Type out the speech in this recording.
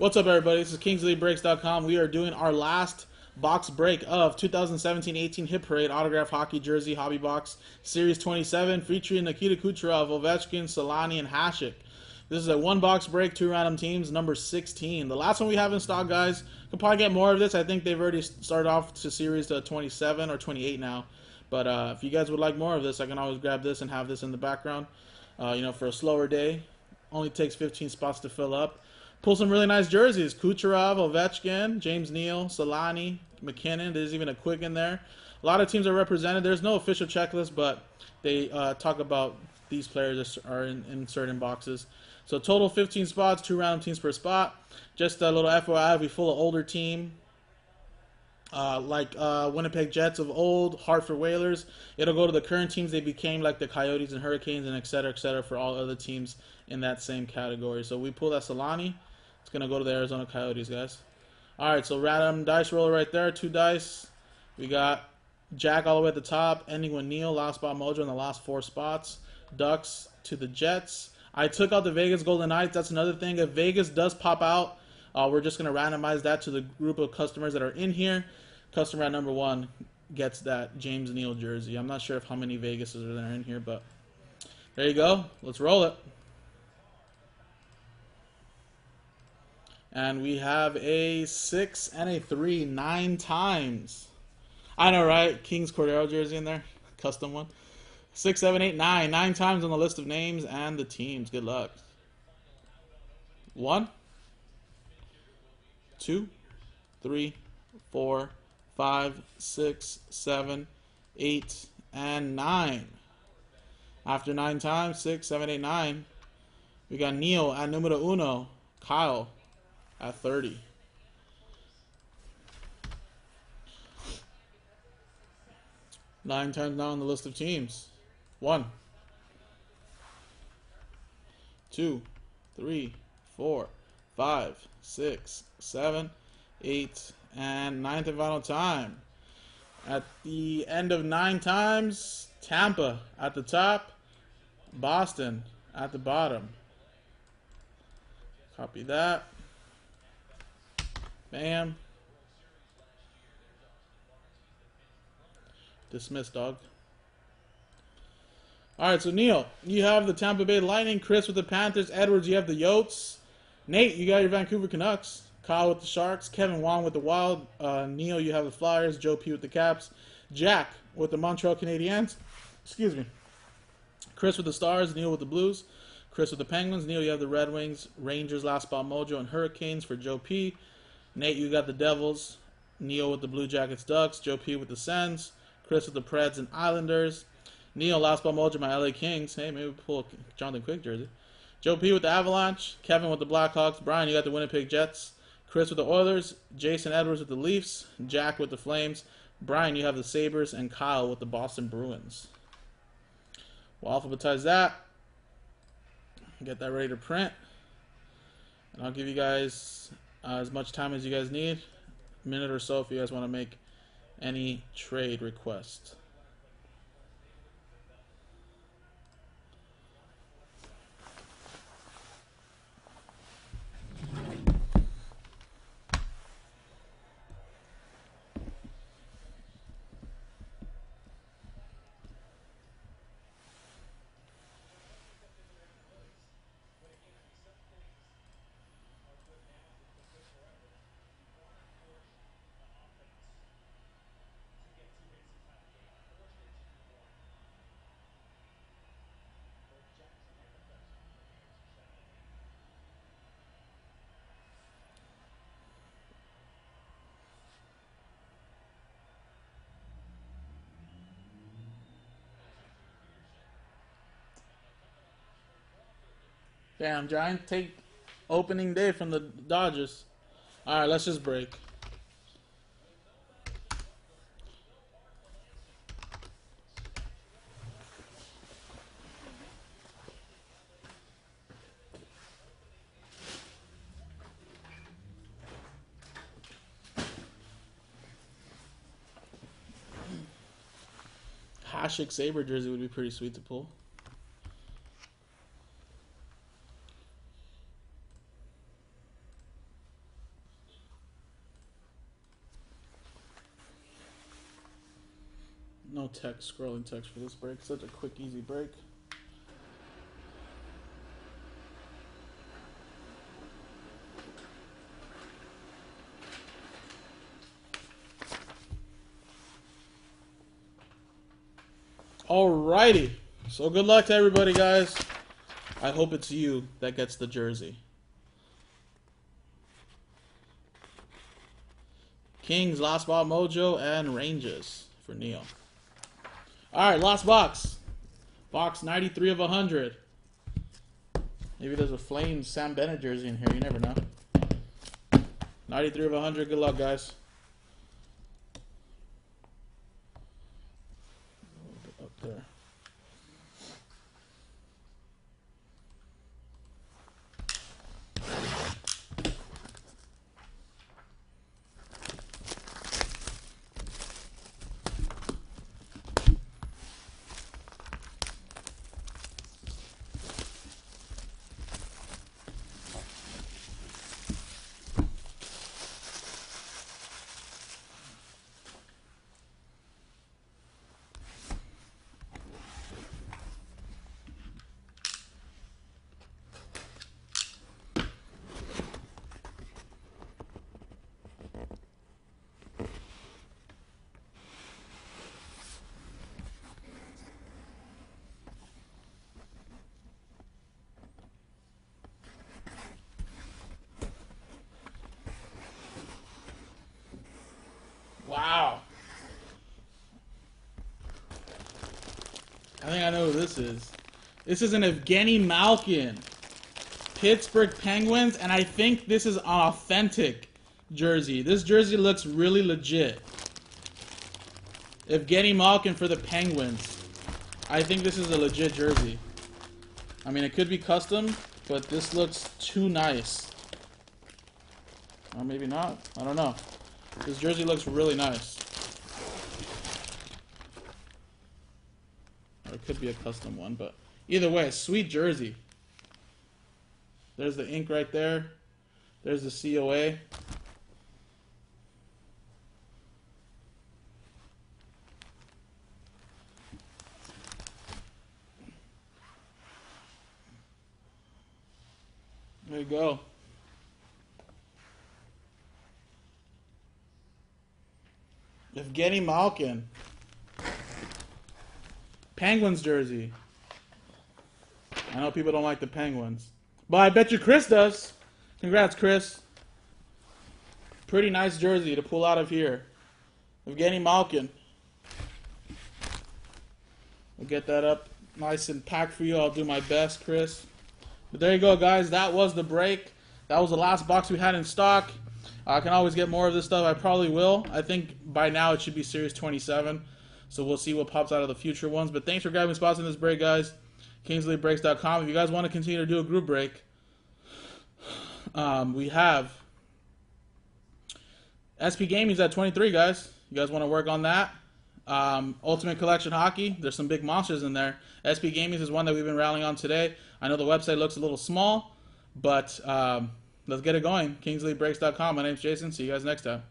What's up, everybody? This is KingsleyBreaks.com. We are doing our last box break of 2017-18 Hit Parade Autograph Hockey Jersey Hobby Box Series 27 featuring Nikita Kucherov, Ovechkin, Solani, and Hasek. This is a one-box break, two random teams, number 16. The last one we have in stock, guys. Could probably get more of this. I think they've already started off to Series 27 or 28 now. But if you guys would like more of this, I can always grab this and have this in the background. For a slower day. Only takes 15 spots to fill up. Pull some really nice jerseys. Kucherov, Ovechkin, James Neal, Solani, McKinnon. There's even a Quick in there. A lot of teams are represented. There's no official checklist, but they talk about these players are in certain boxes. So total 15 spots, two random teams per spot. Just a little FYI, we full of older team. Like Winnipeg Jets of old, Hartford Whalers. It'll go to the current teams they became, like the Coyotes and Hurricanes, and et cetera, for all other teams in that same category. So we pull that Solani. It's going to go to the Arizona Coyotes, guys. All right, so random dice roller right there, two dice. We got Jack all the way at the top, ending with Neal, last spot Mojo in the last four spots. Ducks to the Jets. I took out the Vegas Golden Knights. That's another thing. If Vegas does pop out, we're just going to randomize that to the group of customers that are in here. Customer at number 1 gets that James Neal jersey. I'm not sure how many Vegases are there in here, but there you go. Let's roll it. And we have a 6 and a 3, 9 times. I know, right? King's Cordero jersey in there. Custom one. 6, 7, 8, 9. 9 times on the list of names and the teams. Good luck. 1, 2, 3, 4, 5, 6, 7, 8, and 9. After 9 times, 6, 7, 8, 9, we got Neal at numero uno. Kyle at 30. Nine times now on the list of teams. 1, 2, 3, 4, 5, 6, 7, 8, and 9th and final time. At the end of 9 times, Tampa at the top, Boston at the bottom. Copy that. Bam. Dismiss, dog. Alright, so Neal, you have the Tampa Bay Lightning. Chris with the Panthers. Edwards, you have the Yotes. Nate, you got your Vancouver Canucks. Kyle with the Sharks. Kevin Wong with the Wild. Neal, you have the Flyers. Joe P with the Caps. Jack with the Montreal Canadiens. Excuse me. Chris with the Stars. Neal with the Blues. Chris with the Penguins. Neal, you have the Red Wings. Rangers, last spot Mojo, and Hurricanes for Joe P. Nate, you got the Devils. Neal with the Blue Jackets, Ducks. Joe P with the Sens. Chris with the Preds and Islanders. Neal, last spot Mojo, my LA Kings. Hey, maybe we'll pull a Jonathan Quick jersey. Joe P with the Avalanche. Kevin with the Blackhawks. Brian, you got the Winnipeg Jets. Chris with the Oilers. Jason Edwards with the Leafs. Jack with the Flames. Brian, you have the Sabres. And Kyle with the Boston Bruins. We'll alphabetize that. Get that ready to print. And I'll give you guys as much time as you guys need. A minute or so if you guys want to make any trade request. Damn, Giants take opening day from the Dodgers. Alright, let's just break. Hasek Sabre jersey would be pretty sweet to pull. text, scrolling text for this break. Such a quick, easy break. Alrighty. So good luck to everybody, guys. I hope it's you that gets the jersey. Kings, Last Spot Mojo, and Rangers for Neil. Alright, last box. Box 93 of 100. Maybe there's a Flames Sam Bennett jersey in here. You never know. 93 of 100. Good luck, guys. Up there. Wow. I think I know who this is. This is an Evgeny Malkin. Pittsburgh Penguins, and I think this is an authentic jersey. This jersey looks really legit. Evgeny Malkin for the Penguins. I think this is a legit jersey. I mean, it could be custom, but this looks too nice. Or maybe not. I don't know. This jersey looks really nice. Or it could be a custom one, but either way, sweet jersey. There's the ink right there. There's the COA. There you go. Evgeny Malkin. Penguins jersey. I know people don't like the Penguins, but I bet you Chris does. Congrats, Chris. Pretty nice jersey to pull out of here. Evgeny Malkin. We'll get that up nice and packed for you. I'll do my best, Chris. But there you go, guys. That was the break. That was the last box we had in stock. I can always get more of this stuff. I probably will. I think by now it should be Series 27. So we'll see what pops out of the future ones. But thanks for grabbing spots in this break, guys. KingsleyBreaks.com. If you guys want to continue to do a group break, we have SP Gaming's at 23, guys. You guys want to work on that? Ultimate Collection Hockey. There's some big monsters in there. SP Gaming is one that we've been rallying on today. I know the website looks a little small, but let's get it going. KingsleyBreaks.com. My name's Jason. See you guys next time.